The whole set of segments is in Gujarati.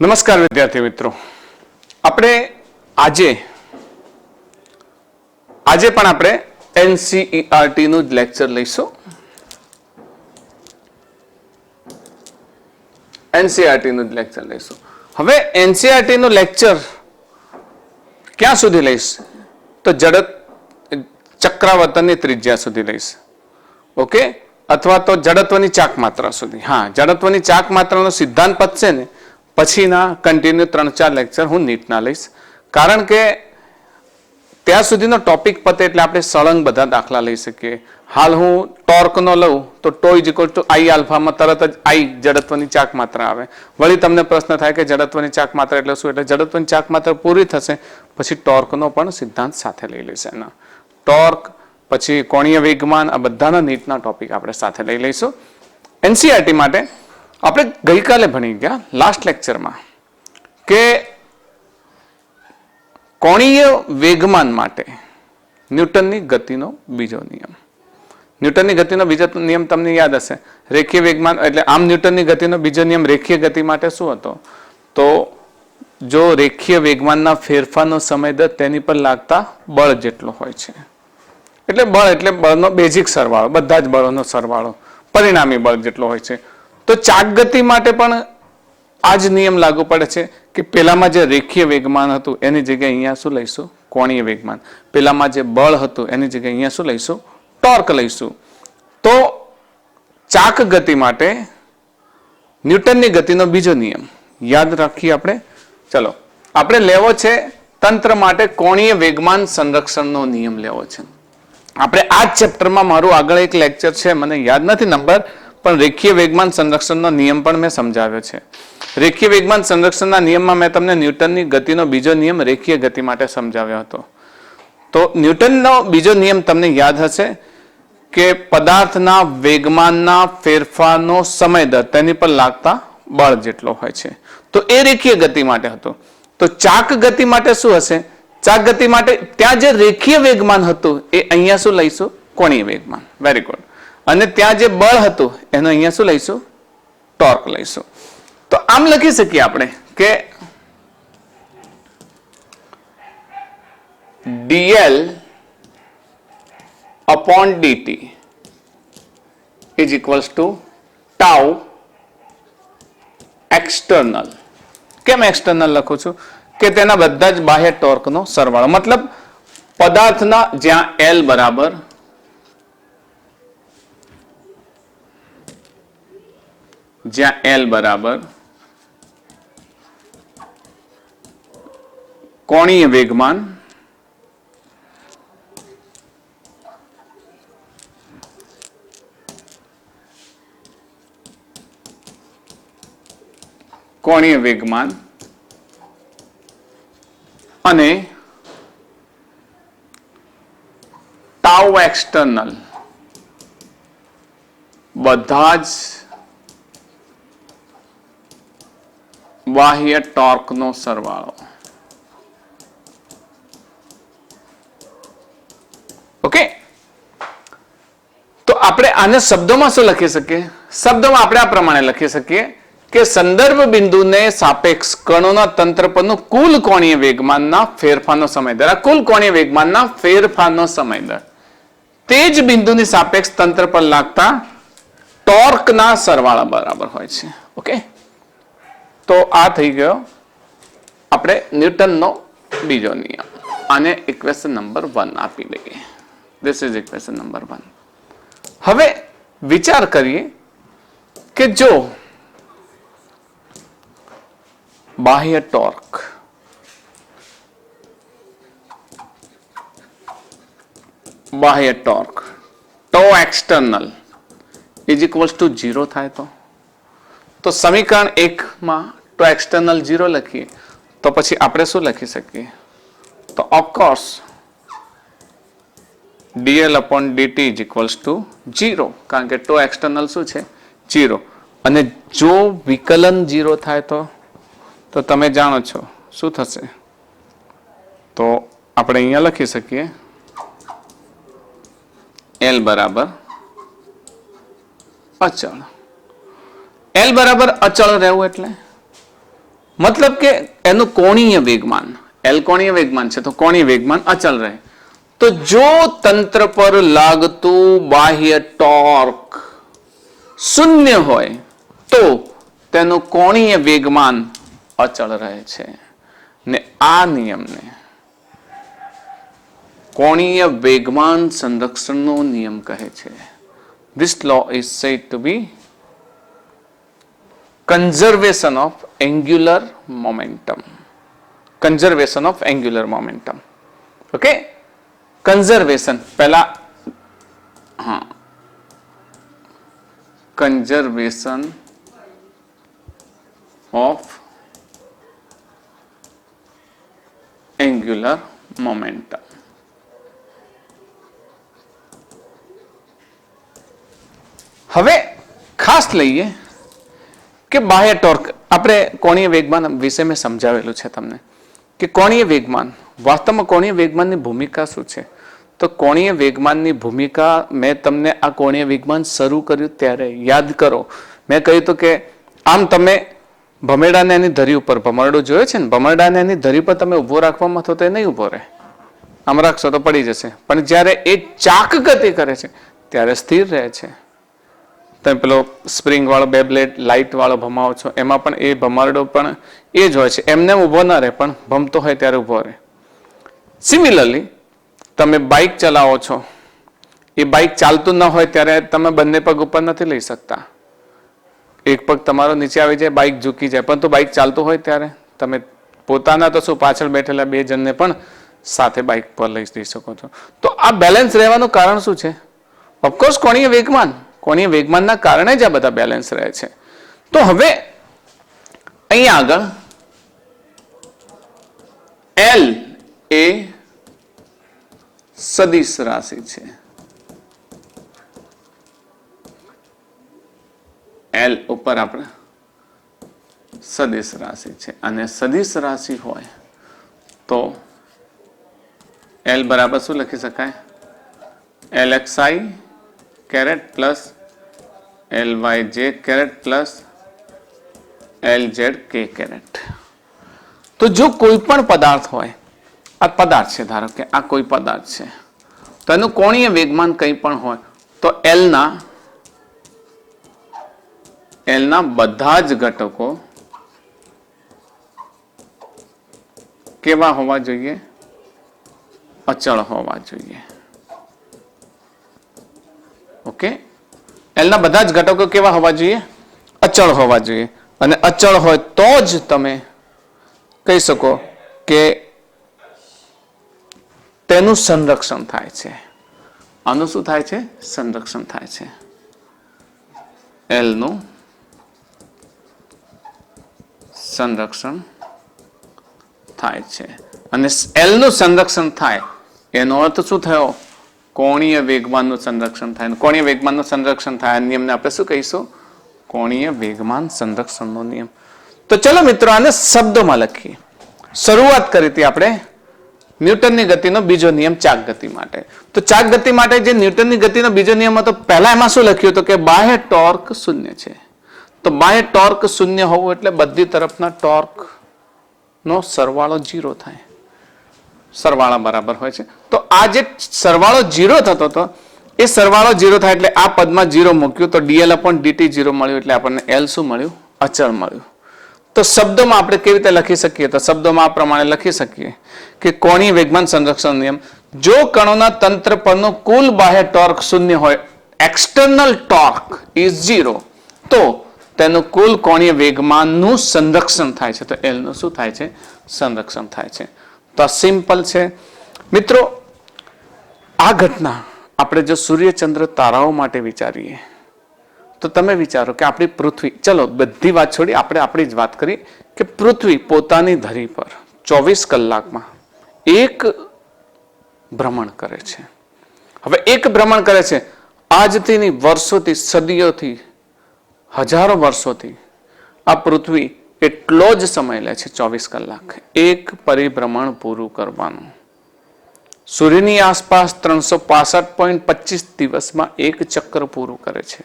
નમસ્કાર વિદ્યાર્થી મિત્રો, આપણે આજે પણ આપણે એનસીઈઆરટી નું જ લેક્ચર લઈશું. એનસીઈઆરટી નું જ લેક્ચર લઈશું. હવે એનસીઈઆરટી નું લેક્ચર ક્યાં સુધી લઈશ? તો ચક્રાવર્તનની ત્રિજ્યા સુધી લઈશ. ઓકે, અથવા તો જડત્વની ચાક માત્રા સુધી. હા, જડત્વની ચાક માત્રાનો સિદ્ધાંત પતશે ને પછીના કન્ટિન્યુ 3-4 લેક્ચર હું નીટના લઈશ, કારણ કે ત્યાં સુધીનો ટોપિક પતે એટલે આપણે સળંગ બધા દાખલા લઈ શકીએ. હાલ હું ટોર્કનો લઉં તો ટો ઇઝ ઇક્વલ ટુ આઈ આલ્ફામાં તરત જ આઈ જડત્વની ચાક માત્રા આવે. વળી તમને પ્રશ્ન થાય કે જડત્વની ચાક માત્રા એટલે શું? એટલે જડત્વની ચાક માત્રા પૂરી થશે પછી ટોર્કનો પણ સિદ્ધાંત સાથે લઈ લેશે. ટોર્ક પછી કોણીય વેગમાન, આ બધાના નીટના ટોપિક આપણે સાથે લઈ લઈશું. એનસીઈઆરટી માટે આપણે ગઈકાલે ભણી ગયા લાસ્ટ લેક્ચરમાં કે કોણીય વેગમાન માટે ન્યૂટનની ગતિનો બીજો નિયમ. ન્યૂટનની ગતિનો બીજો નિયમ તમને યાદ હશે, રેખીય વેગમાન. એટલે આમ ન્યૂટનની ગતિનો બીજો નિયમ રેખીય ગતિ માટે શું હતો? તો જો રેખીય વેગમાનના ફેરફારનો સમય દર તેની પર લાગતા બળ જેટલો હોય છે. એટલે બળ એટલે બળનો બેઝિક સરવાળો, બધા જ બળોનો સરવાળો, પરિણામી બળ જેટલો હોય છે. તો ચાક ગતિ માટે પણ આ જ નિયમ લાગુ પડે છે કે પેલામાં જે રેખીય વેગમાન હતું એની જગ્યાએ અહીંયા શું લઈશું? કોણીય વેગમાન. પેલામાં જે બળ હતું એની જગ્યાએ અહીંયા શું લઈશું? ટોર્ક લઈશું. તો ચાક ગતિ માટે ન્યૂટનની ગતિનો બીજો નિયમ યાદ રાખીએ આપણે. ચલો, આપણે લેવો છે તંત્ર માટે કોણીય વેગમાન સંરક્ષણનો નિયમ લેવો છે. આપણે આ જ ચેપ્ટરમાં મારું આગળ એક લેક્ચર છે, મને યાદ નથી નંબર, પણ રેખીય વેગમાન સંરક્ષણનો નિયમ પણ મેં સમજાવ્યો છે. રેખીય વેગમાન સંરક્ષણના નિયમમાં મેં તમને ન્યૂટનની ગતિનો બીજો નિયમ રેખીય ગતિ માટે સમજાવ્યો હતો. તો ન્યૂટનનો બીજો નિયમ તમને યાદ હશે કે પદાર્થના વેગમાનના ફેરફારનો સમય દર તેની પર લાગતા બળ જેટલો હોય છે. તો એ રેખીય ગતિ માટે હતો. તો ચાક ગતિ માટે શું હશે? ચાક ગતિ માટે ત્યાં જે રેખીય વેગમાન હતું એ અહીંયા શું લઈશું? કોણીય વેગમાન. Very good. અને ત્યાં જે બળ હતું એનો અહીંયા શું લઈશું? ટોર્ક લઈશું. તો આમ લખી શકીએ આપણે કે dl upon dt is equals to tau external. કેમ એક્સટર્નલ લખું છું? કે તેના બધા જ બાહ્ય ટોર્કનો સરવાળો. મતલબ પદાર્થના જ્યાં L બરાબર કોણીય વેગમાન અને ટાઉ એક્સટર્નલ બધા જ બાહ્ય ટોર્કનો સરવાળો. ઓકે, તો આપણે આને શબ્દોમાં શું લખી શકીએ? શબ્દોમાં આપણે આ પ્રમાણે લખી શકીએ કે સંદર્ભ બિંદુને સાપેક્ષ કણોના તંત્ર પરનું કુલ કોણીય વેગમાનના ફેરફારનો સમય દર. આ કુલ કોણીય વેગમાનના ફેરફારનો સમય દર તે જ બિંદુની સાપેક્ષ તંત્ર પર લાગતા ટોર્કના સરવાળા બરાબર હોય છે. ઓકે, તો આ થઈ ગયો આપણે ન્યૂટનનો બીજો નિયમ. આને ઇક્વેશન નંબર 1 આપી દઈએ. This is equation number 1. હવે વિચાર કરીએ કે જો બાહ્ય torque toe external is equals to 0 થાય તો સમીકરણ 1 માં ટો એક્સટર્નલ 0 લખીએ તો પછી આપણે શું લખી શકીએ? તો of course dl upon dt is equals to 0, કારણ કે ટો એક્સટર્નલ શું છે? 0. અને જો વિકલન 0 થાય તો તમે જાણો છો શું થશે? તો આપણે અહીંયા લખી શકીએ L બરાબર અચળ. L બરાબર અચળ રહેવું એટલે મતલબ કે એનું કોણીય વેગમાન, એલ કોણીય વેગમાન છે તો કોણીય વેગમાન અચલ રહે. તો જો તંત્ર પર લાગતું બાહ્ય ટોર્ક શૂન્ય હોય તો તેનું કોણીય વેગમાન અચળ રહે છે. ને આ નિયમને કોણીય વેગમાન સંરક્ષણનો નિયમ કહે છે. This law is said to be conservation of angular momentum. Conservation of angular momentum. Okay? Conservation પહેલા conservation of angular momentum. હવે ખાસ લઈએ કે બાહ્ય ટોર્ક. આપણે કોણીય વેગમાન વિશે મેં સમજાવેલું છે તમને કે કોણીય વેગમાન, વાસ્તવમાં કોણીય વેગમાનની ભૂમિકા શું છે. તો કોણીય વેગમાનની ભૂમિકા મેં તમને આ કોણીય વેગમાન શરૂ કર્યું ત્યારે યાદ કરો. મેં કહ્યું હતું કે આમ તમે ભમેડાને એની ધરી ઉપર, ભમરડો જોયો છે ને, ભમરડાને એની ધરી પર તમે ઉભો રાખવામાં તો એ નહીં ઉભો રહે, આમ રાખશો તો પડી જશે. પણ જ્યારે એ ચાક ગતિ કરે છે ત્યારે સ્થિર રહે છે. તમે પેલો સ્પ્રિંગ વાળો બેબ્લેટ લાઇટ વાળો ભમાવો છો, એમાં પણ એ ભમરડો પણ એ જ હોય છે, એમને ઉભો ના રહે પણ ભમતો હોય ત્યારે ઉભો રહે. સિમિલરલી તમે બાઇક ચલાવો છો, એ બાઇક ચાલતું ન હોય ત્યારે તમે બંને પગ ઉપર નથી લઈ શકતા. એક પગ તમારો નીચે આવી જાય, બાઇક ઝૂકી જાય. પરંતુ બાઇક ચાલતું હોય ત્યારે તમે પોતાના તો શું, પાછળ બેઠેલા બે જણને પણ સાથે બાઇક પર લઈ જઈ શકો છો. તો આ બેલેન્સ રહેવાનું કારણ શું છે? ઓફકોર્સ કોણીય વેગમાન. કોણીય વેગમાનના કારણે જ આ બધા બેલેન્સ રહે છે. તો હવે અહીંયા આગળ એલ એ સદિશ રાશિ છે. એલ ઉપર આપણે સદિશ રાશિ છે અને સદિશ રાશિ હોય તો એલ બરાબર શું લખી શકાય? એલ એક્સ આઈ કેરેટ પ્લસ એલ વાય જે કેરેટ પ્લસ એલ ઝેડ કે કેરેટ. તો જો કોઈ પણ પદાર્થ હોય, આ પદાર્થ છે, ધારો કે આ કોઈ પદાર્થ છે, તો એનું કોણીય વેગમાન કંઈ પણ હોય તો એલના બધા જ ઘટકો કેવા હોવા જોઈએ? અચળ હોવા જોઈએ. ઓકે, એલના બધા જ ઘટકો કેવા હોવા જોઈએ? અચળ હોવા જોઈએ. અને અચળ હોય તો જ તમે કહી શકો કે તેનું સંરક્ષણ થાય છે. આનું શું થાય છે? સંરક્ષણ થાય છે. એલનું સંરક્ષણ થાય છે. અને એલનું સંરક્ષણ થાય એનો અર્થ શું થયો? કોણીય વેગમાનનું સંરક્ષણ થાય. કોણીય વેગમાનનું સંરક્ષણ થાય નિયમને આપણે શું કહીશું? કોણીય વેગમાન સંરક્ષણનો નિયમ. તો ચલો મિત્રો આને શબ્દોમાં લખીએ. શરૂઆત કરી હતી આપણે ન્યૂટનની ગતિનો બીજો નિયમ ચાક ગતિ માટે. તો ચાક ગતિ માટે જે ન્યૂટનની ગતિનો બીજો નિયમ હતો, પહેલા એમાં શું લખ્યું હતું કે બાહ્ય ટોર્ક શૂન્ય છે. તો બાહ્ય ટોર્ક શૂન્ય હોવું એટલે બધી તરફના ટોર્ક નો સરવાળો 0 થાય. સરવાળા બરાબર હોય છે. તો આ જે સરવાળો 0 થતો હતો એ સરવાળો 0 થાય એટલે આ પદમાં 0 મૂક્યું તો dl/dt 0 મળ્યું એટલે આપણને L શું મળ્યું? અચળ મળ્યું. તો શબ્દોમાં આપણે કેવી રીતે લખી શકીએ? તો શબ્દોમાં આ પ્રમાણે લખી શકીએ કે કોણીય વેગમાન સંરક્ષણ નિયમ, જો કણોના તંત્ર પરનું કુલ બાહ્ય ટોર્ક શૂન્ય હોય, એક્સટર્નલ ટોર્ક ઇઝ 0, તો તેનું કુલ કોણીય વેગમાનનું સંરક્ષણ થાય છે. તો L નું શું થાય છે? સંરક્ષણ થાય છે. તો આ સિમ્પલ છે મિત્રો. આ ઘટના આપણે જો સૂર્યચંદ્ર તારાઓ માટે વિચારીએ તો તમે વિચારો કે આપણી પૃથ્વી, ચલો બધી વાત છોડી આપણે આપણી જ વાત કરી કે પૃથ્વી પોતાની ધરી પર 24 કલાકમાં એક ભ્રમણ કરે છે. હવે એક ભ્રમણ કરે છે, આજથી નહીં, વર્ષોથી, સદીઓથી, હજારો વર્ષોથી આ પૃથ્વી એટલો જ સમય લે છે, 24 કલાક એક પરિભ્રમણ પૂરું કરવાનું. સૂર્યની આસપાસ 365.25 દિવસમાં એક ચક્ર પૂરું કરે છે.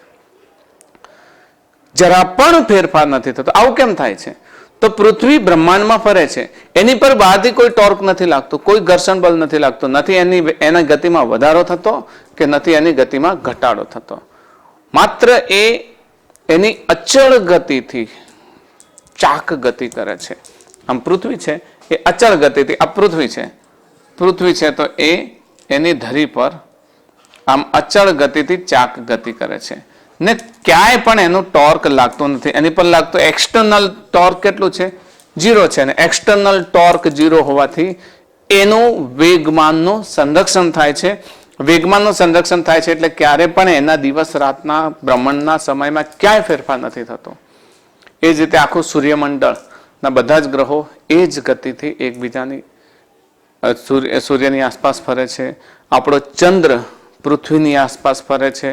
જરા પણ ફેરફાર નથી થતો. આવું કેમ થાય છે? તો પૃથ્વી બ્રહ્માંડમાં ફરે છે, એની પર બહારથી કોઈ ટોર્ક નથી લાગતું, કોઈ ઘર્ષણ બળ નથી લાગતું, નથી એની ગતિમાં વધારો થતો કે નથી એની ગતિમાં ઘટાડો થતો. માત્ર એની અચળ ગતિથી ચાક ગતિ કરે છે. આમ પૃથ્વી છે એ અચળ ગતિથી, આ પૃથ્વી છે તો એની ધરી પર આમ અચળ ગતિથી ચાક ગતિ કરે છે ને ક્યાંય પણ એનું ટોર્ક લાગતું નથી. એની પર લાગતું એક્સટર્નલ ટોર્ક કેટલું છે? 0 છે. અને એક્સટર્નલ ટોર્ક 0 હોવાથી એનું વેગમાનનું સંરક્ષણ થાય છે. વેગમાનનું સંરક્ષણ થાય છે એટલે ક્યારે પણ એના દિવસ રાતના બ્રહ્માંડના સમયમાં ક્યાંય ફેરફાર નથી થતો. એ જ રીતે આખું સૂર્યમંડળના બધા જ ગ્રહો એ જ ગતિથી એકબીજાની સૂર્યની આસપાસ ફરે છે. આપણો ચંદ્ર પૃથ્વીની આસપાસ ફરે છે,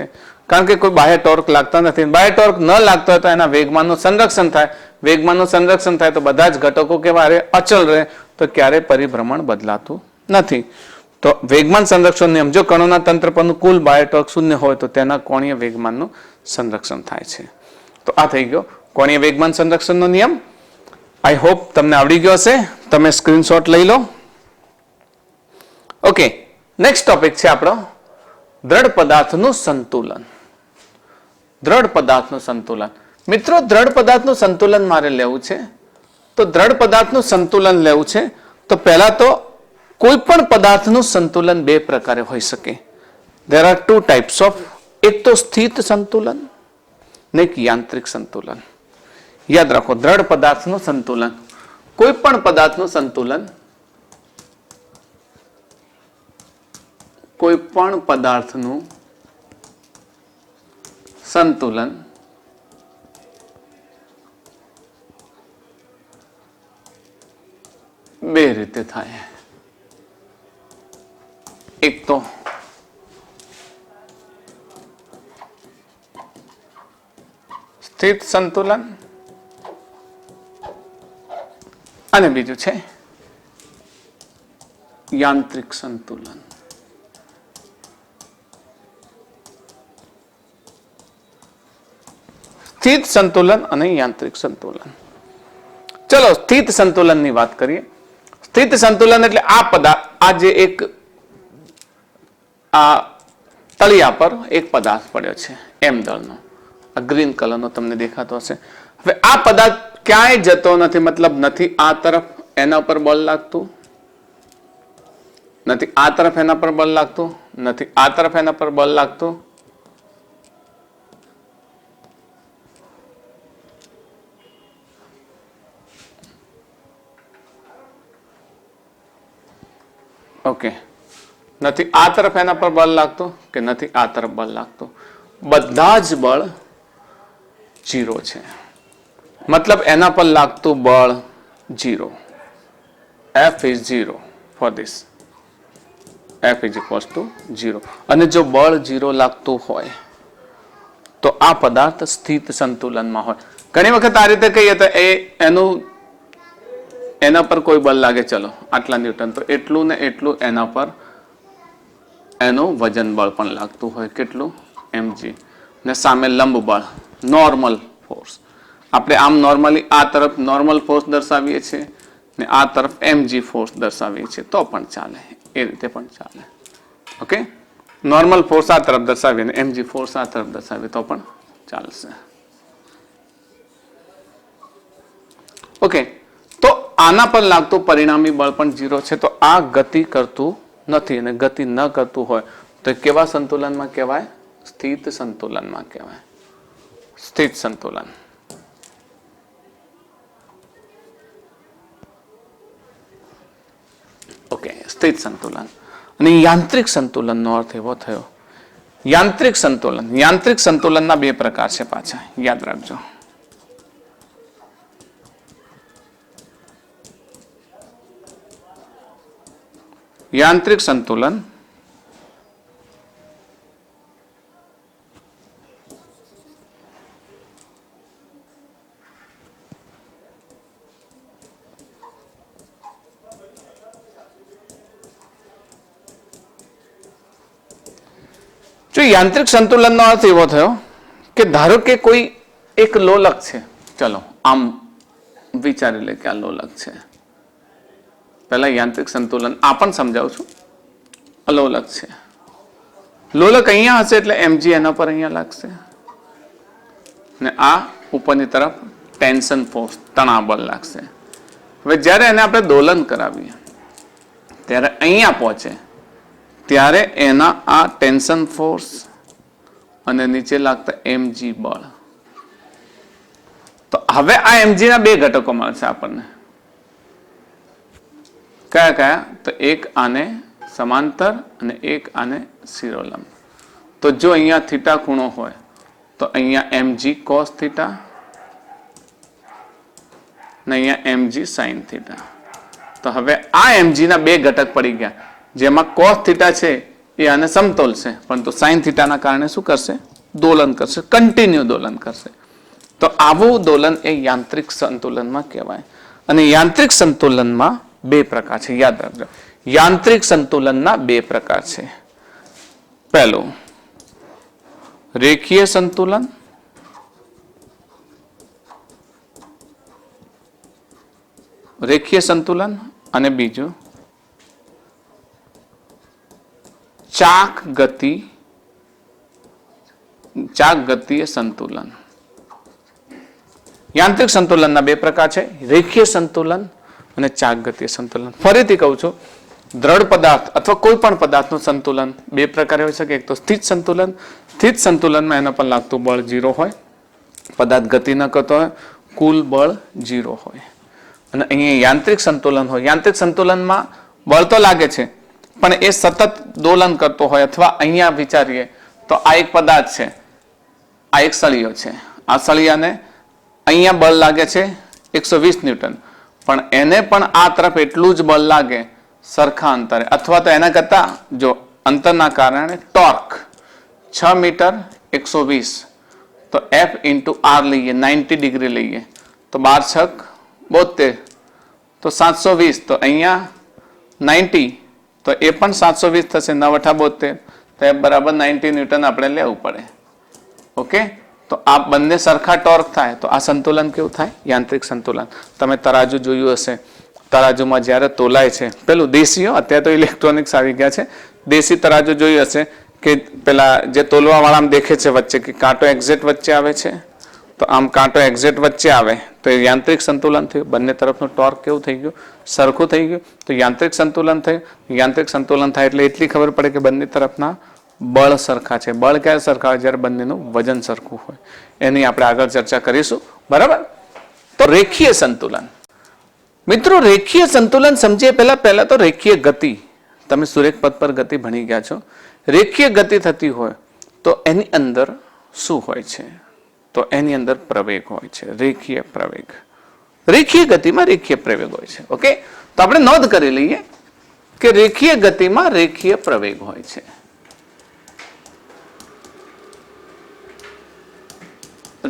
કારણ કે કોઈ બાહ્ય ટોર્ક લાગતા નથી. બાહ્ય ટોર્ક ન લાગતો હોય તો એના વેગમાનનું સંરક્ષણ થાય. વેગમાનનું સંરક્ષણ થાય તો બધા જ ઘટકો કેવા રહે? અચલ રહે. તો ક્યારે પરિભ્રમણ બદલાતું નથી. તો વેગમાન સંરક્ષણ નિયમ, જો કણોના તંત્ર પરનું કુલ બાહ્ય ટોર્ક 0 હોય તો તેના કોણીય વેગમાનનું સંરક્ષણ થાય છે. તો આ થઈ ગયો કોણીય વેગમાન સંરક્ષણનો નિયમ. આઈ હોપ તમને આવડી ગયો હશે. તમે સ્ક્રીનશોટ લઈ લો. ઓકે, નેક્સ્ટ ટોપિક છે આપણો દ્રઢ પદાર્થનું સંતુલન. દ્રઢ પદાર્થનું સંતુલન. મિત્રો, દ્રઢ પદાર્થનું સંતુલન મારે લેવું છે. તો દ્રઢ પદાર્થનું સંતુલન લેવું છે તો પહેલા તો કોઈ પણ પદાર્થનું સંતુલન બે પ્રકારે હોઈ શકે. there are two types of, એક તો સ્થિત સંતુલન ને એક યાંત્રિક સંતુલન. યાદ રાખો, દ્રઢ પદાર્થનું સંતુલન, કોઈ પણ પદાર્થનું સંતુલન, કોઈ પણ પદાર્થનું સંતુલન બે રીતે થાય. એક તો સ્થિત સંતુલન અને બીજું છે યાંત્રિક સંતુલન. સ્થિત સંતુલન અને યાંત્રિક સંતુલન. ચલો સ્થિત સંતુલનની વાત કરીએ. સ્થિત સંતુલન એટલે આ પદાર્થ, આ જે એક આ તળિયા પર એક પદાર્થ પડ્યો છે એમ દળનો, આ ગ્રીન કલરનો તમને દેખાતો હશે. હવે આ પદાર્થ ક્યાંય જતો નથી, મતલબ નથી આ તરફ એના પર બળ લાગતું, નથી આ તરફ એના પર બળ લાગતું, નથી આ તરફ એના પર બળ લાગતું. ઓકે, નથી આ તરફ એના પર બળ લાગતું કે નથી આ તરફ બળ લાગતું. બધા જ બળ 0 છે. મતલબ એના પર લાગતું બળ 0. F is 0 for this. F is equals to 0. અને જો બળ 0 લાગતું હોય તો આ પદાર્થ સ્થિત સંતુલનમાં હોય. ઘણી વખત આ રીતે કહીએ તો એના પર કોઈ બળ લાગે, ચલો આટલા ન્યૂટન, તો એટલું ને એટલું એના પર એનું વજન બળ પણ લાગતું હોય. કેટલું? mg. ને સામે લંબ બળ, નોર્મલ ફોર્સ. આપણે આમ નોર્મલી આ તરફ નોર્મલ ફોર્સ દર્શાવીએ છીએ ને આ તરફ mg ફોર્સ દર્શાવીએ છીએ તો પણ ચાલે, એ રીતે પણ ચાલે. ઓકે, નોર્મલ ફોર્સ આ તરફ દર્શાવીએ ને mg ફોર્સ આ તરફ દર્શાવીએ તો પણ ચાલશે. ઓકે, તો આના પર લાગતું પરિણામી બળ પણ 0 છે. તો આ ગતિ કરતું નથી અને ગતિ ન કરતું હોય તો કેવા સંતુલનમાં કહેવાય? સ્થિત સંતુલનમાં કહેવાય. સ્થિત સંતુલન. ઓકે, સ્થિત સંતુલન. અને યાંત્રિક સંતુલનનો અર્થ એવો થયો, યાંત્રિક સંતુલન. યાંત્રિક સંતુલનના બે પ્રકાર છે પાછા, યાદ રાખજો. યાંત્રિક સંતુલન જો યાંત્રિક સંતુલનનો અર્થ એવો થયો કે ધારો કે કોઈ એક લોલક છે, ચલો આમ વિચારી લે કે આ લોલક છે. પહેલા યાંત્રિક સંતુલન આ પણ સમજાવું છું. અલોલક છે. લોલક અહીંયા હશે એટલે mg એના પર અહીંયા લાગશે ને આ ઉપરની તરફ ટેન્શન ફોર્સ તણાવ બળ લાગશે. હવે જ્યારે એને આપણે દોલન કરાવીએ ત્યારે અહીંયા પહોંચે ત્યારે એના આ ટેન્શન ફોર્સ અને નીચે લાગતા mg બળ. તો હવે આ mg ના બે ઘટકો મળશે આપણને. કયા કયા? તો એક આને સમાંતર અને એક આને શિરોલંબ. તો જો અહીંયા થીટા ખૂણો હોય તો અહીંયા mg cos થીટા ને અહીંયા mg sin થીટા. તો હવે આ mg ના બે ઘટક પડી ગયા, જેમાં cos થીટા છે એ આને સમતોલશે, પરંતુ sin થીટાના કારણે શું કરશે? દોલન કરશે, કન્ટિન્યુ દોલન કરશે. તો આવું દોલન એ યાંત્રિક સંતુલનમાં કહેવાય. અને યાંત્રિક સંતુલનમાં બે પ્રકાર છે, યાદ રાખજો. યાંત્રિક સંતુલનના બે પ્રકાર છે. પહેલું રેખીય સંતુલન, રેખીય સંતુલન અને બીજું ચાક ગતીય સંતુલન. યાંત્રિક સંતુલનના બે પ્રકાર છે, રેખીય સંતુલન અને ચાક ગતીય સંતુલન. ફરીથી કહું છું, દ્રઢ પદાર્થ અથવા કોઈ પણ પદાર્થનું સંતુલન બે પ્રકારે હોઈ શકે. એક તો સ્થિત સંતુલન. સ્થિત સંતુલનમાં એના પર લાગતું બળ 0 હોય, પદાર્થ ગતિ ન કરતો હોય, કુલ બળ 0 હોય. અને અહીંયા યાંત્રિક સંતુલન હોય. યાંત્રિક સંતુલનમાં બળ તો લાગે છે પણ એ સતત દોલન કરતો હોય. અથવા અહીંયા વિચારીએ તો આ એક પદાર્થ છે, આ એક સળિયો છે. આ સળિયાને અહીંયા બળ લાગે છે 120 ન્યૂટન, પણ એને પણ આ તરફ એટલું જ બળ લાગે સરખા અંતરે, અથવા તો એના કરતા જો અંતરના કારણે ટોર્ક 6 મીટર 120, તો F into R લઈએ, 90 ડિગ્રી લઈએ તો 12 6 72, તો 720. તો અહીંયા 90 તો એ પણ 720 થશે, 9 8 72, તો F બરાબર 90 ન્યૂટન આપણે લેવું પડે. ઓકે, તો આ બંને સરખા ટોર્ક થાય તો આ સંતુલન કેવું થાય? યાંત્રિક સંતુલન. તમે તરાજુ જોયું હશે, તરાજુમાં જ્યારે તોલાય છે, પેલું દેશીઓ, અત્યારે તો ઇલેક્ટ્રોનિક્સ આવી ગયા છે, દેશી તરાજુ જોયું હશે કે પેલા જે તોલવા વાળા દેખે છે વચ્ચે કે કાંટો એક્ઝેક્ટ વચ્ચે આવે છે, તો આમ કાંટો એક્ઝેક્ટ વચ્ચે આવે તો એ યાંત્રિક સંતુલન થયું. બંને તરફનું ટોર્ક કેવું થઈ ગયું? સરખું થઈ ગયું. તો યાંત્રિક સંતુલન થયું. યાંત્રિક સંતુલન થાય એટલે એટલી ખબર પડે કે બંને તરફના બળ સરખા છે. બળ ક્યારે સરખા હોય? જ્યારે બંનેનું વજન સરખું હોય. એની આપણે આગળ ચર્ચા કરીશું. બરાબર? તો રેખીય સંતુલન. મિત્રો, રેખીય સંતુલન સમજીએ પહેલા તો રેખીય ગતિ. તમે સુરેખ પદ પર ગતિ ભણી ગયા છો. રેખીય ગતિ થતી હોય તો એની અંદર શું હોય છે? તો એની અંદર પ્રવેગ હોય છે, રેખીય પ્રવેગ. રેખીય ગતિમાં રેખીય પ્રવેગ હોય છે. ઓકે, તો આપણે નોંધ કરી લઈએ કે રેખીય ગતિમાં રેખીય પ્રવેગ હોય છે.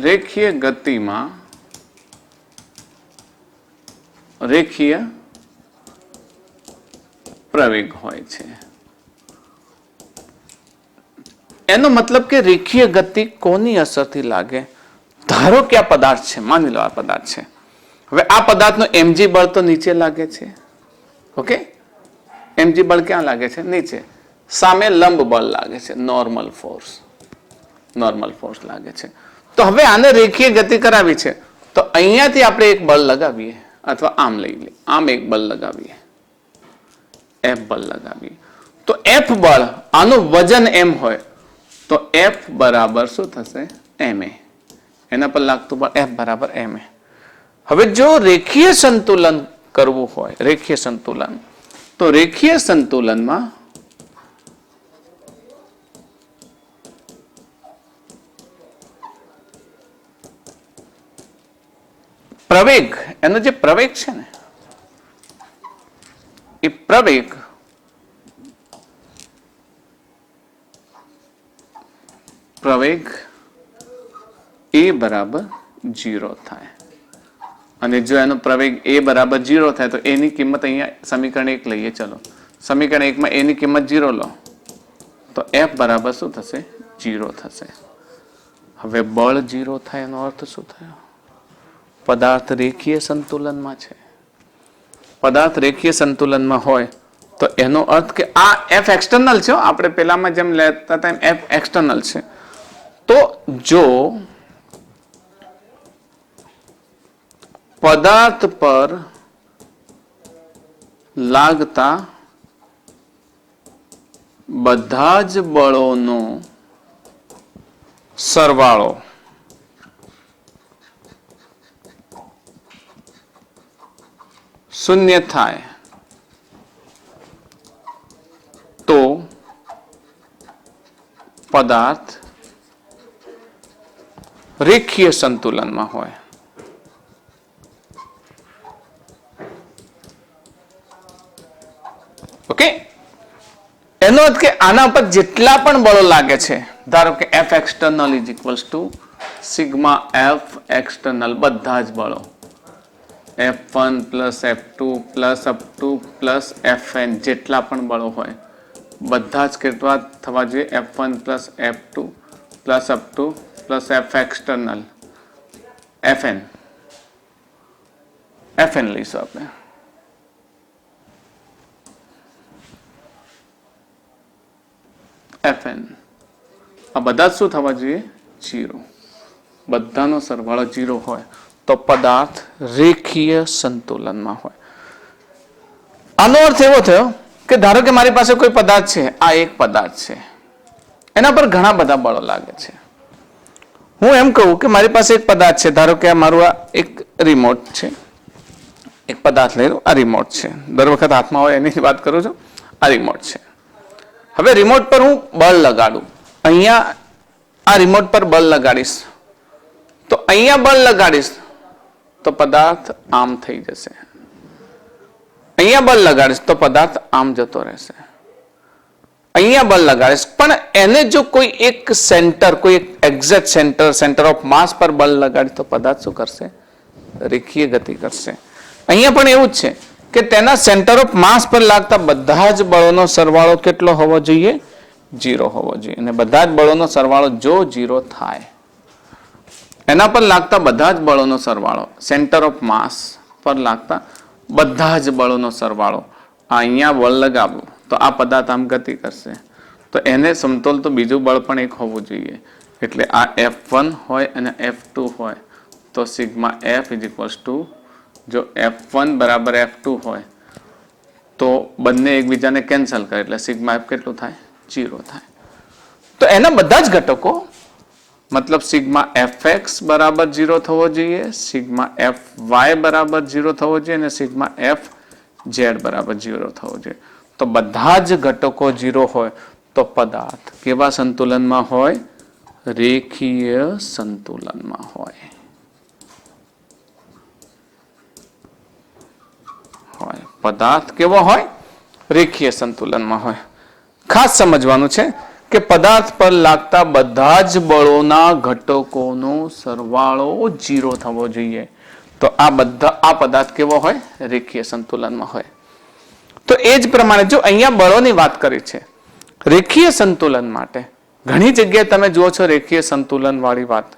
રેખીય ગતિમાં રેખીય પ્રવેગ હોય છે. એનો મતલબ કે રેખીય ગતિ કોની અસરથી લાગે? ધારો કે આ પદાર્થ છે, માની લો આ પદાર્થ છે. હવે આ પદાર્થનો mg બળ તો નીચે લાગે છે. ઓકે, mg બળ ક્યાં લાગે છે? નીચે. સામે લંબ બળ લાગે છે, નોર્મલ ફોર્સ લાગે છે. તો હવે આને રેખીય ગતિ કરાવી છે, તો અહીંયાથી આપણે એક બળ લગાવીએ, અથવા આમ લઈ લઈએ, આમ એક બળ લગાવીએ, F બળ લગાવીએ. તો F બળ, આનું વજન m હોય તો F બરાબર શું થશે? ma. એના પર લાગતું બળ F બરાબર ma. હવે જો રેખીય સંતુલન કરવું હોય, રેખીય સંતુલન, તો રેખીય સંતુલનમાં પ્રવેગ, એનો જે પ્રવેગ છે ને, એ પ્રવેગ એ બરાબર 0 થાય. અને જો એનો પ્રવેગ એ બરાબર 0 થાય તો એની કિંમત અહીંયા સમીકરણ 1 લઈએ. ચલો, સમીકરણ 1 માં એની કિંમત 0 લો તો F બરાબર શું થશે? 0 થશે. હવે બળ 0 થાય એનો અર્થ શું થયો? પદાર્થ રેખીય સંતુલનમાં છે. પદાર્થ રેખીય સંતુલનમાં હોય તો એનો અર્થ કે આ એફ એક્સટર્નલ છે, આપણે પેલામાં જેમ લેતા હતા એમ એફ એક્સટર્નલ છે. તો જો પદાર્થ પર લાગતા બધા જ બળોનો સરવાળો શૂન્ય થાય તો પદાર્થ રેખીય સંતુલનમાં હોય. ઓકે, એનો અર્થ કે આના પર જેટલા પણ બળો લાગે છે, ધારો કે F external is equals to sigma F external, બધા જ બળો F1 plus F2 plus F2 plus Fn જેટલા પણ બળો હોય બધા જ કેટલા થવા જોઈએ? F1 plus F2 plus F2 plus F external Fn લઈશું આપણે. Fn આ બધા જ શું થવા જોઈએ? 0. બધાનો સરવાળો 0 હોય તો પદાર્થ રેખીય સંતુલનમાં હોય. આનો અર્થ એવો થયો કે ધારો કે મારી પાસે કોઈ પદાર્થ છે, આ એક પદાર્થ છે, એના પર ઘણા બધા બળો લાગે છે. હું એમ કહું કે મારી પાસે એક પદાર્થ છે, ધારો કે મારું આ એક રિમોટ છે, એક પદાર્થ લઈ લો, આ રિમોટ છે, દર વખત હાથમાં હોય એની વાત કરું છું, આ રિમોટ છે. હવે રિમોટ પર હું બળ લગાડું, અહીંયા આ રિમોટ પર બળ લગાડીશ તો અહીંયા બળ લગાડીશ તો પદાર્થ આમ થઈ જશે, અહીંયા બળ લગાડીશ તો પદાર્થ આમ જતો રહેશે, અહીંયા બળ લગાડીશ. પણ એને જો કોઈ એક સેન્ટર, કોઈ એક એક્ઝેક્ટ સેન્ટર ઓફ માસ પર બળ લગાડીશ તો પદાર્થ શું કરશે? રેખીય ગતિ કરશે. અહીંયા પણ એવું જ છે કે તેના સેન્ટર ઓફ માસ પર લાગતા બધા જ બળોનો સરવાળો કેટલો હોવો જોઈએ? 0 હોવો જોઈએ. અને બધા જ બળોનો સરવાળો જો 0 થાય, એના પર લાગતા બધા જ બળોનો સરવાળો, સેન્ટર ઓફ માસ પર લાગતા બધા જ બળોનો સરવાળો, અહીંયા બળ લગાવવું તો આ પદાર્થ આમ ગતિ કરશે, તો એને સમતોલ તો બીજું બળ પણ એક હોવું જોઈએ. એટલે આ F1 હોય અને F2 હોય તો sigma F is equals to, જો F1 બરાબર F2 હોય તો બંને એકબીજાને કેન્સલ કરે એટલે સિગ્મા F કેટલું થાય? 0 થાય. તો એના બધા જ ઘટકો મતલબ સિગ્મા Fx બરાબર 0 થવો જોઈએ, સિગ્મા Fy બરાબર 0 થવો જોઈએ અને સિગ્મા Fz બરાબર 0 થવો જોઈએ. તો બધા જ ઘટકો 0 હોય તો પદાર્થ કેવા સંતુલનમાં હોય? રેખીય સંતુલનમાં હોય. પદાર્થ કેવો હોય? રેખીય સંતુલનમાં હોય. ખાસ સમજવાનું છે કે પદાર્થ પર લાગતા બધા જ બળોના ઘટકોનો સરવાળો 0 થવો જોઈએ. તો આ પદાર્થ કેવો હોય? રેખીય સંતુલનમાં હોય. તો એ જ પ્રમાણે જો અહીંયા બળોની વાત કરી છે, રેખીય સંતુલન માટે ઘણી જગ્યાએ તમે જુઓ છો રેખીય સંતુલન વાળી વાત.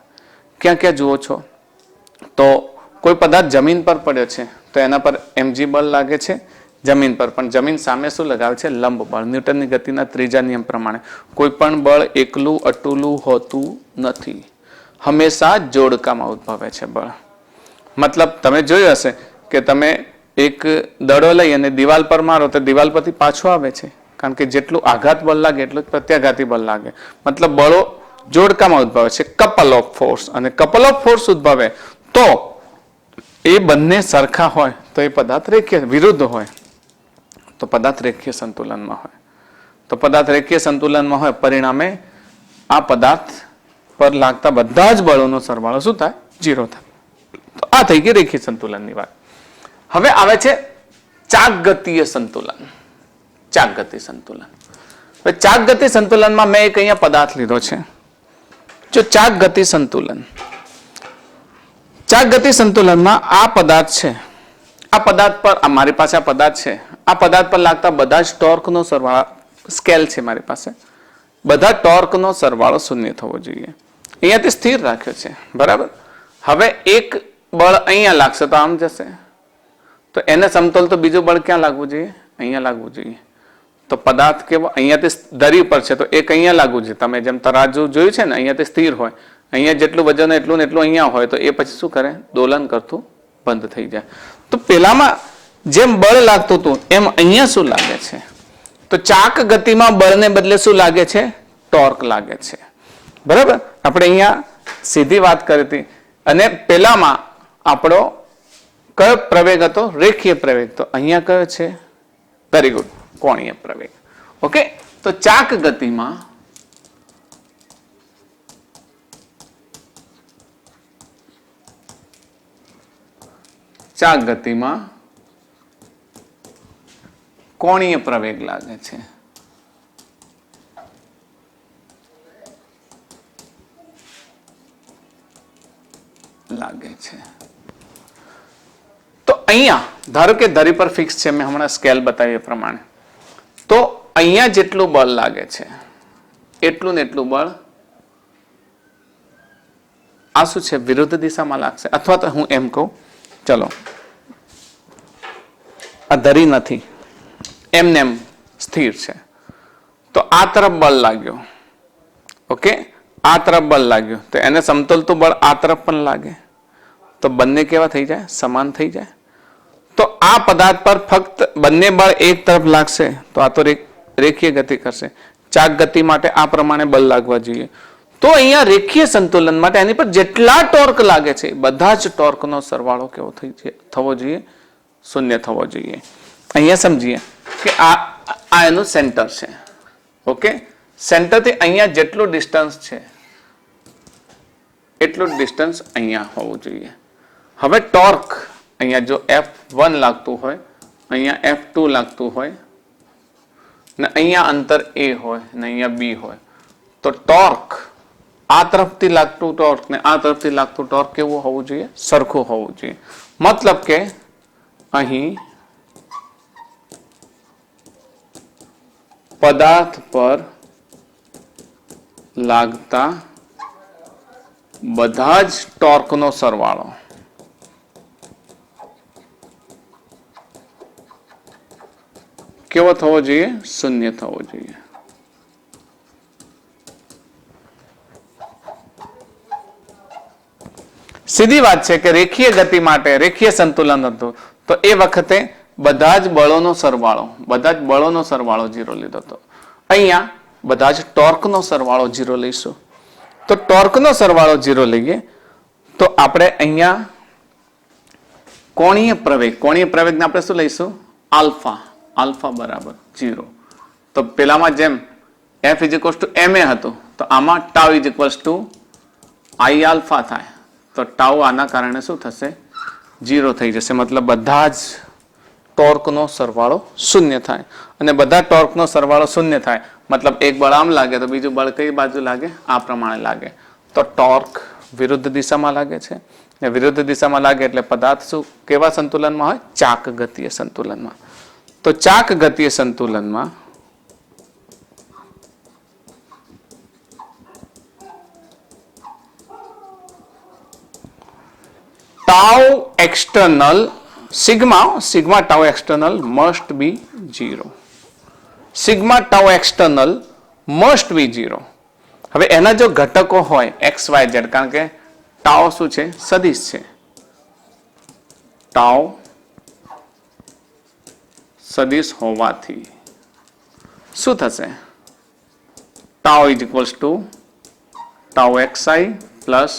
ક્યાં ક્યાં જુઓ છો? તો કોઈ પદાર્થ જમીન પર પડ્યો છે તો એના પર mg બળ લાગે છે જમીન પર, પણ જમીન સામે શું લગાવે છે? લંબ બળ. ન્યૂટનની ગતિના ત્રીજા નિયમ પ્રમાણે કોઈ પણ બળ એકલું અટુલું હોતું નથી, હંમેશા જોડકામાં ઉદ્ભવે છે બળ. મતલબ તમે જોયું હશે કે તમે એક દડો લઈ અને દિવાલ પર મારો તો દિવાલ પરથી પાછો આવે છે, કારણ કે જેટલું આઘાત બળ લાગે એટલું જ પ્રત્યાઘાતી બળ લાગે. મતલબ બળો જોડકામાં ઉદ્ભવે છે, કપલ ઓફ ફોર્સ. અને કપલ ઓફ ફોર્સ ઉદ્ભવે તો એ બંને સરખા હોય તો એ પદાર્થ રેખીય, વિરુદ્ધ હોય તો પદાર્થ રેખીય સંતુલનમાં હોય. તો પદાર્થ રેખીય સંતુલનમાં હોય, પરિણામે આ પદાર્થ પર લાગતા બધા જ બળોનો સરવાળો શું થાય? 0 થાય. તો આ થઈ ગઈ રેખીય સંતુલનની વાત. હવે આવે છે ચાકગતીય સંતુલન. ચાકગતિ સંતુલન. હવે ચાકગતિ સંતુલનમાં મેં એક અહીંયા પદાર્થ લીધો છે. જો ચાકગતિ સંતુલન, ચાકગતિ સંતુલનમાં આ પદાર્થ છે, આ પદાર્થ પર મારી પાસે આ પદાર્થ છે, આ પદાર્થ પર લાગતા બધા જ ટોર્કનો સરવાળો, સ્કેલ છે મારી પાસે, બધા ટોર્કનો સરવાળો 0 થવો જોઈએ. અહીંયાથી સ્થિર રાખ્યો છે, બરાબર. હવે એક બળ અહીંયા લાગશે તો આમ જશે, તો એને સમતોલ તો બીજું બળ ક્યાં લાગવું જોઈએ? અહીંયા લાગવું જોઈએ. તો પદાર્થ કેવો અહીંયાથી ધરી પર છે તો એક અહીંયા લાગવું જોઈએ. તમે જેમ તરાજુ જોયું છે ને, અહીંયાથી સ્થિર હોય, અહીંયા જેટલું વજન એટલું ને એટલું અહીંયા હોય, તો એ પછી શું કરે? દોલન કરતું બંધ થઈ જાય. તો પેલામાં જેમ બળ લાગતું હતું એમ અહીંયા શું લાગે છે? તો ચાક ગતિમાં બળને બદલે શું લાગે છે? ટોર્ક લાગે છે. બરાબર, આપણે અહીંયા સીધી વાત કરી હતી. અને પેલામાં આપણો કયો પ્રવેગ હતો? રેખીય પ્રવેગ. તો અહીંયા કયો છે? વેરી ગુડ, કોણીય પ્રવેગ. ઓકે, તો ચાક ગતિમાં કોણીય પ્રવેગ લાગે છે. તો અહીંયા ધારો કે ધરી પર ફિક્સ છે, મેં હમણાં સ્કેલ બતાવ્યું એ પ્રમાણે, તો અહીંયા જેટલું બળ લાગે છે એટલું ને એટલું બળ આ શું છે? વિરુદ્ધ દિશામાં લાગશે. અથવા તો હું એમ કહું, ચલો આ ધરી નથી, એમને એમ સ્થિર છે, તો આ તરફ બળ લાગ્યો. ઓકે, આ તરફ બળ લાગ્યું તો એને સમતોલતું બળ આ તરફ પણ લાગે, તો બંને કેવા થઈ જાય? સમાન થઈ જાય. તો આ પદાર્થ પર ફક્ત બંને બળ એક તરફ લાગશે તો આ તો રેખીય ગતિ કરશે. ચાક ગતિ માટે આ પ્રમાણે બળ લાગવા જોઈએ. તો અહીંયા રેખીય સંતુલન માટે એની પર જેટલા ટોર્ક લાગે છે બધા જ ટોર્કનો સરવાળો કેવો થવો જોઈએ? શૂન્ય થવો જોઈએ. અહીંયા સમજીએ કે આ એનું સેન્ટર છે. ઓકે, સેન્ટરથી અહીંયા જેટલું ડિસ્ટન્સ છે એટલું ડિસ્ટન્સ અહીંયા હોવું જોઈએ. હવે ટોર્ક અહીંયા જો F1 લાગતું હોય, અહીંયા F2 લાગતું હોય ને અહીંયા અંતર A હોય ને અહીંયા B હોય, તો ટોર્ક આ તરફથી લાગતું ટોર્ક ને આ તરફથી લાગતું ટોર્ક કેવું હોવું જોઈએ? સરખું હોવું જોઈએ. મતલબ કે અહીં પદાર્થ પર લાગતા બધા જ ટોર્કનો સરવાળો કેવો થવો જોઈએ? શૂન્ય થવો જોઈએ. સીધી વાત છે કે રેખીય ગતિ માટે રેખીય સંતુલન હતું તો એ વખતે બધા જ બળોનો સરવાળો 0 લીધો હતો. અહીંયા બધા જ ટોર્કનો સરવાળો 0 લઈશું. તો ટોર્કનો સરવાળો 0 લઈએ તો આપણે અહીંયા કોણીય પ્રવેગને આપણે શું લઈશું? આલ્ફા બરાબર 0. તો પેલામાં જેમ F ma હતું તો આમાં ટાઉ I આલ્ફા થાય, તો ટાઉ આના કારણે શું થશે? 0 થઈ જશે. મતલબ બધા જ ટોર્કનો સરવાળો 0 થાય. અને બધા ટોર્કનો સરવાળો 0 થાય મતલબ એક બળ આમ લાગે તો બીજું બળ કઈ બાજુ લાગે? આ પ્રમાણે લાગે. તો ટોર્ક વિરુદ્ધ દિશામાં લાગે છે. ને વિરુદ્ધ દિશામાં લાગે એટલે પદાર્થ શું કેવા સંતુલનમાં હોય? ચાક ગતીય સંતુલનમાં. તો ચાક ગતીય સંતુલનમાં tau external sigma tau external must be 0. sigma tau external must be 0. હવે એના જો ઘટકો હોય x y z, કારણ કે tau શું છે? સદિશ છે. tau સદિશ હોવાથી શું થશે? tau is equals to tau xi plus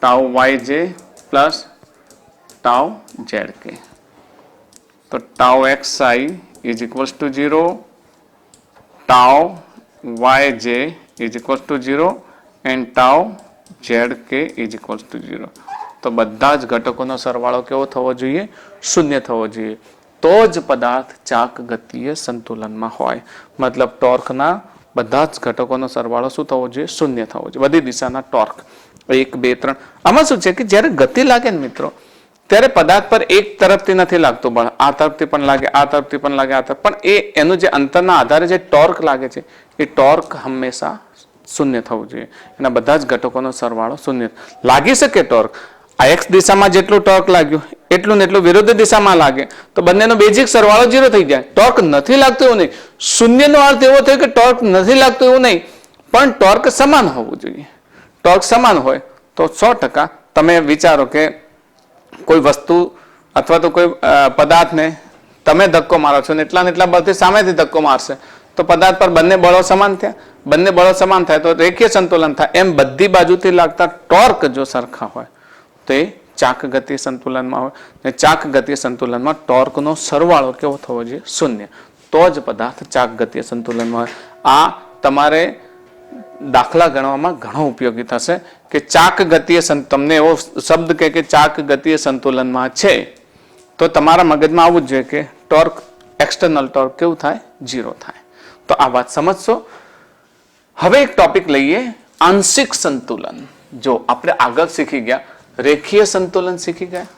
tau yj plus tau zk. तो tau xi is equals to 0, tau yj is equals to 0 and tau zk is equals to 0. તો બધા જ ઘટકોનો સરવાળો કેવો થવો જોઈએ? શૂન્ય થવો જોઈએ. તો જ પદાર્થ ચાક ગતીય સંતુલનમાં હોય. મતલબ ટોર્કના બધા જ ઘટકોનો સરવાળો શું થવો જોઈએ? શૂન્ય થવો જોઈએ. બધી દિશાના ટોર્ક 1 2 3. આમાં શું છે કે જ્યારે ગતિ લાગે ને મિત્રો ત્યારે પદાર્થ પર એક તરફથી નથી લાગતું બળ, આ તરફથી પણ લાગે, આ તરફથી પણ લાગે, આ તરફ પણ એનું જે અંતરના આધારે જે ટોર્ક લાગે છે એ ટોર્ક હંમેશા શૂન્ય થવું જોઈએ. એના બધા જ ઘટકોનો સરવાળો શૂન્ય લાગી શકે ટોર્ક. આ એક્સ દિશામાં જેટલું ટોર્ક લાગ્યું એટલું ને એટલું વિરુદ્ધ દિશામાં લાગે તો બંનેનો બેઝિક સરવાળો 0 થઈ જાય. ટોર્ક નથી લાગતો એવું નહીં. શૂન્યનો અર્થ એવો થયો કે ટોર્ક નથી લાગતો એવું નહીં, પણ ટોર્ક સમાન હોવું જોઈએ. ટોર્ક સમાન હોય તો 100% તમે વિચારો કે કોઈ વસ્તુ અથવા તો કોઈ પદાર્થને તમે ધક્કો મારો છો ને એટલા બળથી સામેથી ધક્કો મારશે તો પદાર્થ પર બંને બળો સમાન થયા. બંને બળો સમાન થાય તો રેખીય સંતુલન થાય. એમ બધી બાજુથી લાગતા ટોર્ક જો સરખા હોય તો એ ચાક ગતિ સંતુલનમાં હોય. ને ચાક ગતિ સંતુલનમાં ટોર્કનો સરવાળો કેવો થવો જોઈએ? 0. તો જ પદાર્થ ચાક ગતિ સંતુલનમાં હોય. આ તમારે દાખલા ગણવામાં ઘણો ઉપયોગી થશે કે ચાક ગતિય તમને એવો શબ્દ કે ચાક ગતિય સંતુલનમાં છે તો તમારા મગજમાં આવવું જ જોઈએ કે ટોર્ક એક્સટર્નલ ટોર્ક કેવું થાય? 0 થાય. તો આ વાત સમજશો. હવે એક ટોપિક લઈએ, આંશિક સંતુલન. જો આપણે આગળ શીખી ગયા રેખીય સંતુલન શીખી ગયા.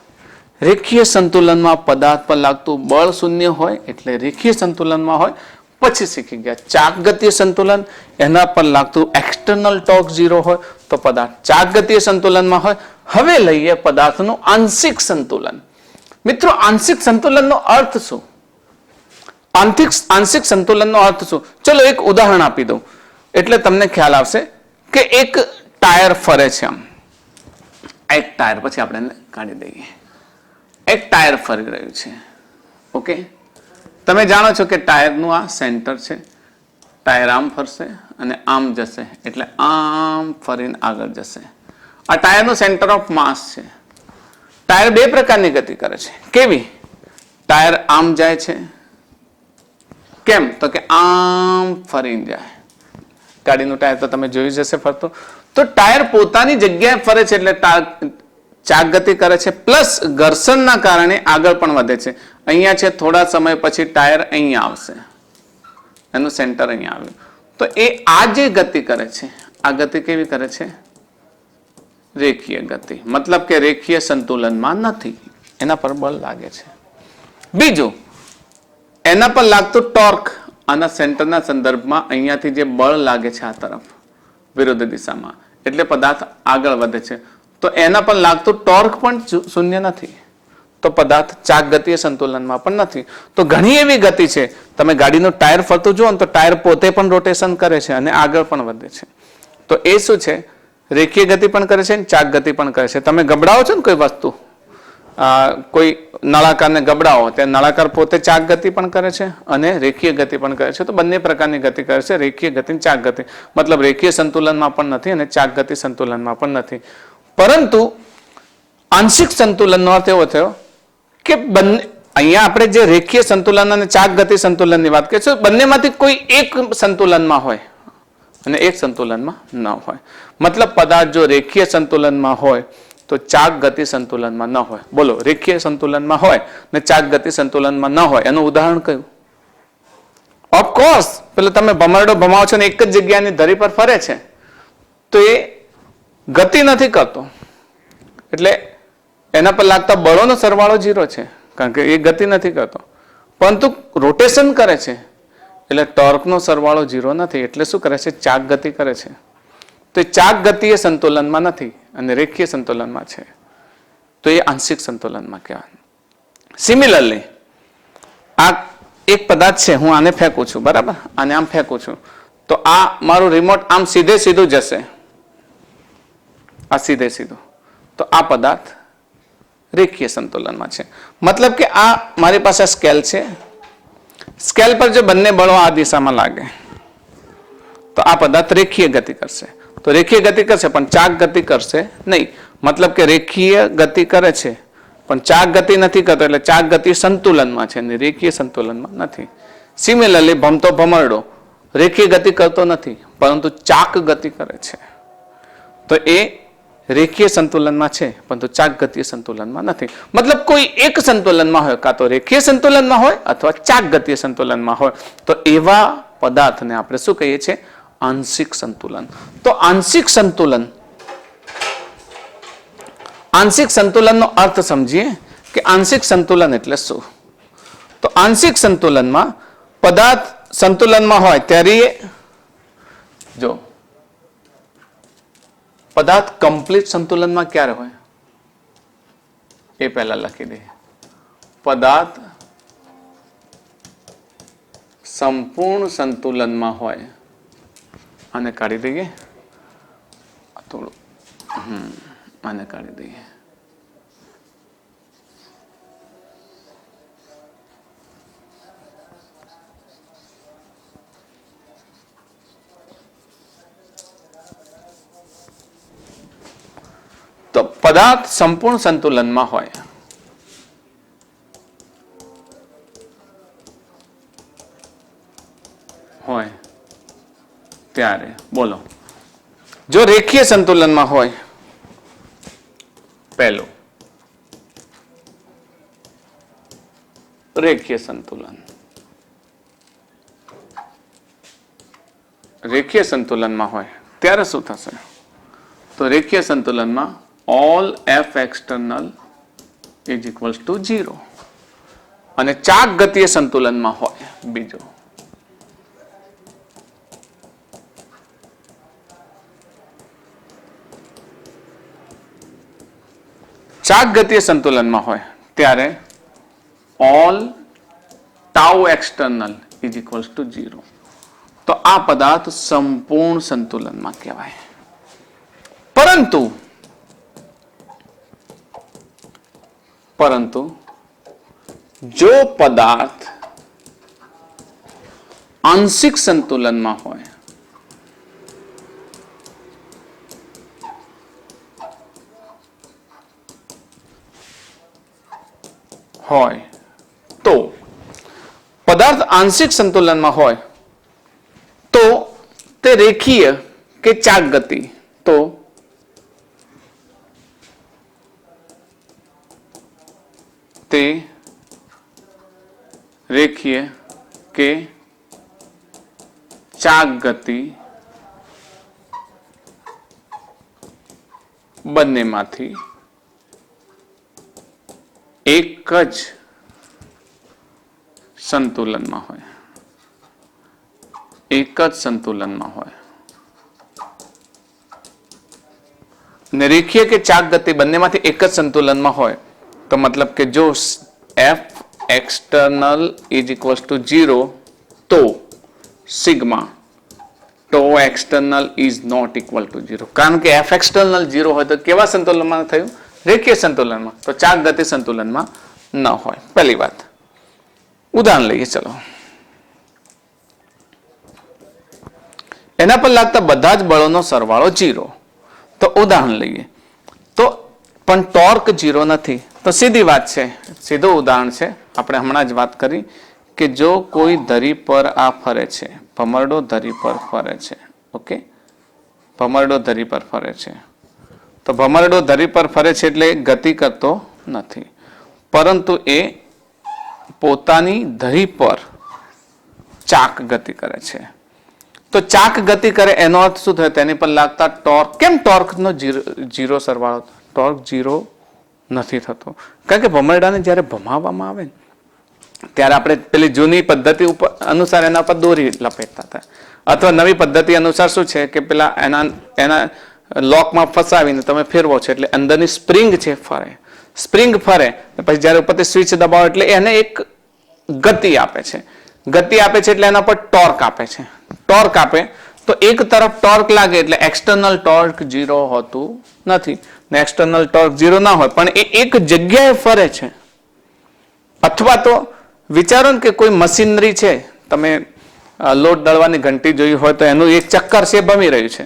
રેખીય સંતુલનમાં પદાર્થ પર લાગતું બળ 0 હોય એટલે રેખીય સંતુલનમાં હોય. પછી શીખી ગયા ચાક ગતિય સંતુલન, એના પર લાગતું એક્સટર્નલ ટોર્ક 0 હોય તો પદાર્થ ચાક ગતિય સંતુલનમાં હોય. હવે લઈએ પદાર્થનું આંશિક સંતુલન. મિત્રો, આંશિક સંતુલનનો અર્થ શું? આંશિક સંતુલનનો અર્થ શું? ચલો એક ઉદાહરણ આપી દઉં એટલે તમને ખ્યાલ આવશે કે એક ટાયર ફરે છે. આમ એક ટાયર, પછી આપણે એને કાઢી દઈએ. એક ટાયર ફરી રહ્યું છે. ઓકે, તમે જાણો છો કે ટાયરનું આ સેન્ટર છે. ટાયર આમ ફરશે અને આમ જશે એટલે આમ ફરીને આગળ જશે. આ ટાયરનું સેન્ટર ઓફ માસ છે. ટાયર બે પ્રકારની ગતિ કરે છે. કેવી? ટાયર આમ જાય છે. કેમ? તો કે આમ ફરીને જાય. ગાડીનું ટાયર તો તમે જોયું જશે ફરતો. તો ટાયર પોતાની જગ્યાએ ફરે છે એટલે ચાક ગતિ કરે છે, પ્લસ ઘર્ષણના કારણે આગળ પણ વધે છે. અહીંયા છે, થોડા સમય પછી ટાયર અહીંયા આવશે, એનું સેન્ટર અહીંયા આવ્યું. તો એ આ જે ગતિ કરે છે, આ ગતિ કેવી કરે છે? રેખીય ગતિ. મતલબ કે રેખીય સંતુલનમાં નથી, એના પર બળ લાગે છે. બીજું, એના પર લાગતું ટોર્ક આના સેન્ટરના સંદર્ભમાં અહીંયાથી જે બળ લાગે છે આ તરફ વિરુદ્ધ દિશામાં એટલે પદાર્થ આગળ વધે છે. તો એના પર લાગતું ટોર્ક પણ 0 નથી. તો પદાર્થ ચાક ગતિય સંતુલનમાં પણ નથી. તો ઘણી એવી ગતિ છે, તમે ગાડીનું ટાયર ફરતું જુઓ તો ટાયર પોતે પણ રોટેશન કરે છે અને આગળ પણ વધે છે. તો એ શું છે? રેખીય ગતિ પણ કરે છે અને ચાક ગતિ પણ કરે છે. તમે ગબડાવો છો ને કોઈ વસ્તુ, કોઈ નળાકારને ગબડાવો, ત્યાં નળાકાર પોતે ચાક ગતિ પણ કરે છે અને રેખીય ગતિ પણ કરે છે. તો બંને પ્રકારની ગતિ કરે છે, રેખીય ગતિ અને ચાક ગતિ. મતલબ રેખીય સંતુલનમાં પણ નથી અને ચાક ગતિ સંતુલનમાં પણ નથી. પરંતુ આંશિક સંતુલનનો અર્થ એવો થયો કે બંને, અહીંયા આપણે જે રેખીય સંતુલન અને ચાક ગતિ સંતુલનની વાત કરીએ છીએ, બંનેમાંથી કોઈ એક સંતુલનમાં હોય અને એક સંતુલનમાં ન હોય. મતલબ પદાર્થ જો રેખીય સંતુલનમાં હોય તો ચાક ગતિ સંતુલનમાં ન હોય. બોલો, રેખીય સંતુલનમાં હોય ને ચાક ગતિ સંતુલનમાં ન હોય, એનું ઉદાહરણ કયું? ઓફકોર્સ, પેલો તમે ભમરડો ભમાવો છો ને એક જ જગ્યાની ધરી પર ફરે છે તો એ ગતિ નથી કરતો એટલે એના પર લાગતા બળોનો સરવાળો 0 છે, કારણ કે એ ગતિ નથી કરતો. પરંતુ રોટેશન કરે છે એટલે ટોર્કનો સરવાળો 0 નથી. એટલે શું કરે છે? ચાક ગતિ કરે છે. તો એ ચાક ગતિ એ સંતુલનમાં નથી અને રેખીય સંતુલનમાં છે. તો એ આંશિક સંતુલનમાં કહેવાય. સિમિલરલી, આ એક પદાર્થ છે, હું આને ફેંકું છું, બરાબર? આને આમ ફેંકું છું તો આ મારું રિમોટ આમ સીધે સીધું જશે, આ સીધે સીધું. તો આ પદાર્થ રેખીય સંતુલનમાં છે. મતલબ કે આ મારી પાસે સ્કેલ છે, સ્કેલ પર જો બંને બળો આ દિશામાં લાગે તો આ પદાર્થ રેખીય ગતિ કરશે. તો રેખીય ગતિ કરશે પણ ચાક ગતિ કરશે નહીં. મતલબ કે રેખીય ગતિ કરે છે પણ ચાક ગતિ નથી કરતો એટલે ચાક ગતિ સંતુલનમાં છે અને રેખીય સંતુલનમાં નથી. સિમિલરલી, ભમતો ભમરડો રેખીય ગતિ કરતો નથી પરંતુ ચાક ગતિ કરે છે. તો એ રેખીય સંતુલનમાં છે પરંતુ ચાક ગતિય સંતુલનમાં નથી. મતલબ કોઈ એક સંતુલનમાં હોય, કાં તો રેખીય સંતુલનમાં હોય અથવા ચાક ગતિય સંતુલનમાં હોય. તો એવા પદાર્થને આપણે શું કહીએ છીએ? આંશિક સંતુલન. તો આંશિક સંતુલન, આંશિક સંતુલનનો અર્થ સમજીએ કે આંશિક સંતુલન એટલે શું. તો આંશિક સંતુલનમાં પદાર્થ સંતુલનમાં હોય ત્યારે જો પદાર્થ કમ્પ્લીટ સંતુલનમાં ક્યારે હોય? એ પહેલા લખી દઈએ. પદાર્થ સંપૂર્ણ સંતુલનમાં હોય, આને કાઢી દઈએ થોડું, આને કાઢી દઈએ. તો પદાર્થ સંપૂર્ણ સંતુલનમાં હોય, ત્યારે બોલો, જો રેખીય સંતુલનમાં હોય, પહેલું રેખીય સંતુલન, રેખીય સંતુલનમાં હોય ત્યારે શું થશે? તો રેખીય સંતુલનમાં all f external is equals to 0. અને ચાક ગતિય સંતુલનમાં હોય બીજો, ચાક ગતિય સંતુલનમાં હોય ત્યારે all tau external is equals to 0. તો આ પદાર્થ સંપૂર્ણ સંતુલનમાં કહેવાય. પરંતુ જો પદાર્થ આંશિક સંતુલનમાં હોય, તો પદાર્થ આંશિક સંતુલનમાં હોય તો તે રેખીય કે ચાક ગતિ, તો તે રેખીય કે ચાક ગતિ બંનેમાંથી એક જ સંતુલનમાં હોય, એક જ સંતુલનમાં હોય. ને રેખીય કે ચાક ગતિ બંનેમાંથી એક જ સંતુલનમાં હોય તો મતલબ કે જો f external is equals to 0 તો sigma tau external is not equal to 0. કારણ કે f external 0 હોય તો કેવા સંતુલનમાં થયું? રેખીય સંતુલનમાં. તો ચાક ગતિ સંતુલનમાં ન હોય. પહેલી વાત. ઉદાહરણ લઈએ ચલો. એના પર લાગતા બધા જ બળોનો સરવાળો 0. તો ઉદાહરણ લઈએ. તો પણ ટોર્ક 0 નથી. તો સીધી વાત છે, સીધું ઉદાહરણ છે. આપણે હમણાં જ વાત કરી કે જો કોઈ ધરી પર આ ફરે છે, ભમરડો ધરી પર ફરે છે, ઓકે, ભમરડો ધરી પર ફરે છે, તો ભમરડો ધરી પર ફરે છે એટલે ગતિ કરતો નથી, પરંતુ એ પોતાની ધરી પર ચાક ગતિ કરે છે. તો ચાક ગતિ કરે એનો અર્થ શું થયો? તેની પર લાગતા ટોર્ક. કેમ ટોર્કનો 0 સરવાળો? ટોર્ક 0 નથી થતો કારણ કે ભમરડાને જ્યારે ભમાવવામાં આવે ત્યારે આપણે પેલી જૂની પદ્ધતિ ઉપર અનુસાર એના પર દોરી લપેટતા હતા, અથવા નવી પદ્ધતિ અનુસાર શું છે કે પેલા એના લોકમાં ફસાવીને તમે ફેરવો છો એટલે અંદરની સ્પ્રિંગ છે ફરે, સ્પ્રિંગ ફરે પછી જ્યારે ઉપરથી સ્વિચ દબાવો એટલે એને એક ગતિ આપે છે. ગતિ આપે છે એટલે એના પર ટોર્ક આપે છે. ટોર્ક આપે તો એક તરફ ટોર્ક લાગે એટલે એક્સટર્નલ ટોર્ક 0 હોતું નથી. ને એક્સટર્નલ ટોર્ક 0 ના હોય પણ એ એક જગ્યાએ ફરે છે. અથવા તો વિચારો ને કે કોઈ મશીનરી છે, તમે લોટ દળવાની ઘંટી જોઈ હોય તો એનું એક ચક્કર છે ભમી રહ્યું છે,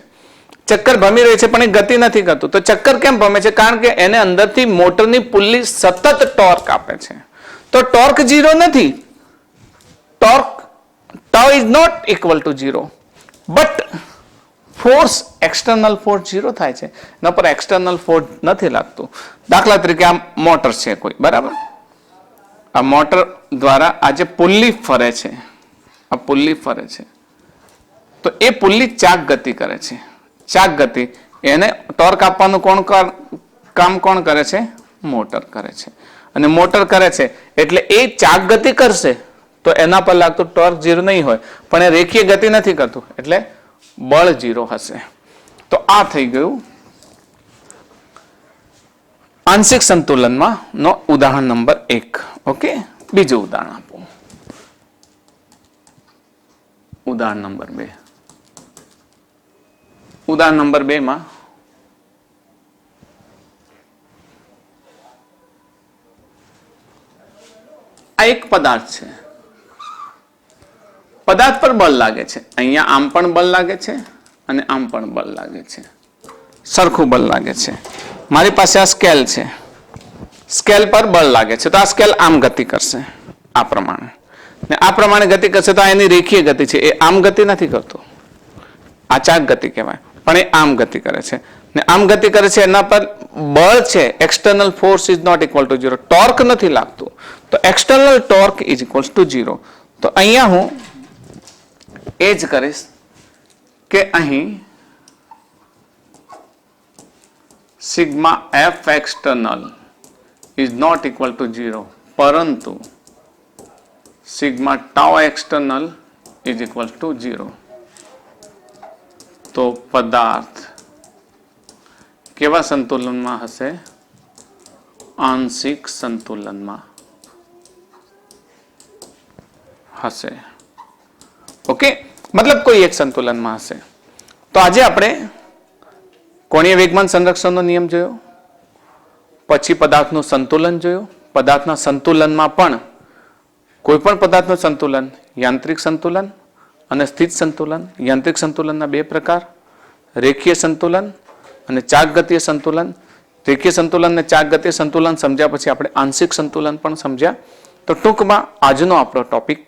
ચક્કર ભમી રહ્યું છે પણ એ ગતિ નથી કરતું. તો ચક્કર કેમ ભમે છે? કારણ કે એને અંદરથી મોટરની પુલ્લી સતત ટોર્ક આપે છે. તો ટોર્ક 0 નથી. Torque tau is not equal to 0, but force external force 0 થાય છે, એના પર એક્સટર્નલ ફોર્સ નથી લાગતું. દાખલા તરીકે આ મોટર છે કોઈ, બરાબર, આ મોટર દ્વારા આ જે પુલ્લી ફરે છે, આ પુલ્લી ફરે છે, તો એ પુલ્લી ચાક ગતિ કરે છે. ચાક ગતિ એને ટોર્ક આપવાનું કામ કોણ કરે છે? મોટર કરે છે. અને મોટર કરે છે એટલે એ ચાક ગતિ કરશે તો એના પર લાગતું ટોર્ક 0 નહીં હોય, પણ એ રેખીય ગતિ નથી કરતું એટલે બળ 0 હશે. તો આ થઈ ગયું આંશિક સંતુલનમાં નો ઉદાહરણ નંબર 1. ઓકે, બીજું ઉદાહરણ આપો. ઉદાહરણ નંબર 2. ઉદાહરણ નંબર 2 માં આ એક પદાર્થ છે. પદાર્થ પર બળ લાગે છે. અહીંયા આમ પણ બળ લાગે છે અને આમ પણ બળ લાગે છે. સરખું બળ લાગે છે. મારી પાસે આ સ્કેલ છે. સ્કેલ પર બળ લાગે છે તો આ સ્કેલ આમ ગતિ કરશે, આ પ્રમાણે, ને આ પ્રમાણે ગતિ કરશે તો આ એની રેખીય ગતિ છે. એ આમ ગતિ નથી કરતો, આ ચાક ગતિ કહેવાય, પણ એ આમ ગતિ કરે છે. ને આમ ગતિ કરે છે એના પર બળ છે, external force is not equal to 0. Torque નથી લાગતું, તો external torque is equal to 0. તો અહીંયા હું એ જ કરીશ કે અહીં sigma F external is not equal to 0, પરંતુ sigma tau external is equal to 0. તો પદાર્થ કેવા સંતુલનમાં હશે? આંશિક સંતુલનમાં હશે. ઓકે, મતલબ કોઈ એક સંતુલનમાં હશે. તો આજે આપણે કોણીય વેગમાન સંરક્ષણનો નિયમ જોયો, પછી પદાર્થનું સંતુલન જોયું. પદાર્થના સંતુલનમાં પણ કોઈ પણ પદાર્થનું સંતુલન, યાંત્રિક સંતુલન અને સ્થિત સંતુલન. યાંત્રિક સંતુલનના 2 પ્રકાર, રેખીય સંતુલન અને ચાકગતીય સંતુલન. રેખીય સંતુલન અને ચાકગતીય સંતુલન સમજ્યા પછી આપણે આંશિક સંતુલન પણ સમજ્યા. તો ટૂંકમાં આજનો આપણો ટોપિક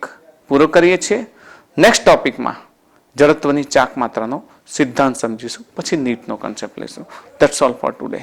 પૂરો કરીએ છીએ. નેક્સ્ટ ટોપિકમાં જડત્વની ચાક માત્રાનો સિદ્ધાંત સમજીશું, પછી નીટનો કન્સેપ્ટ લઈશું. That's all four today.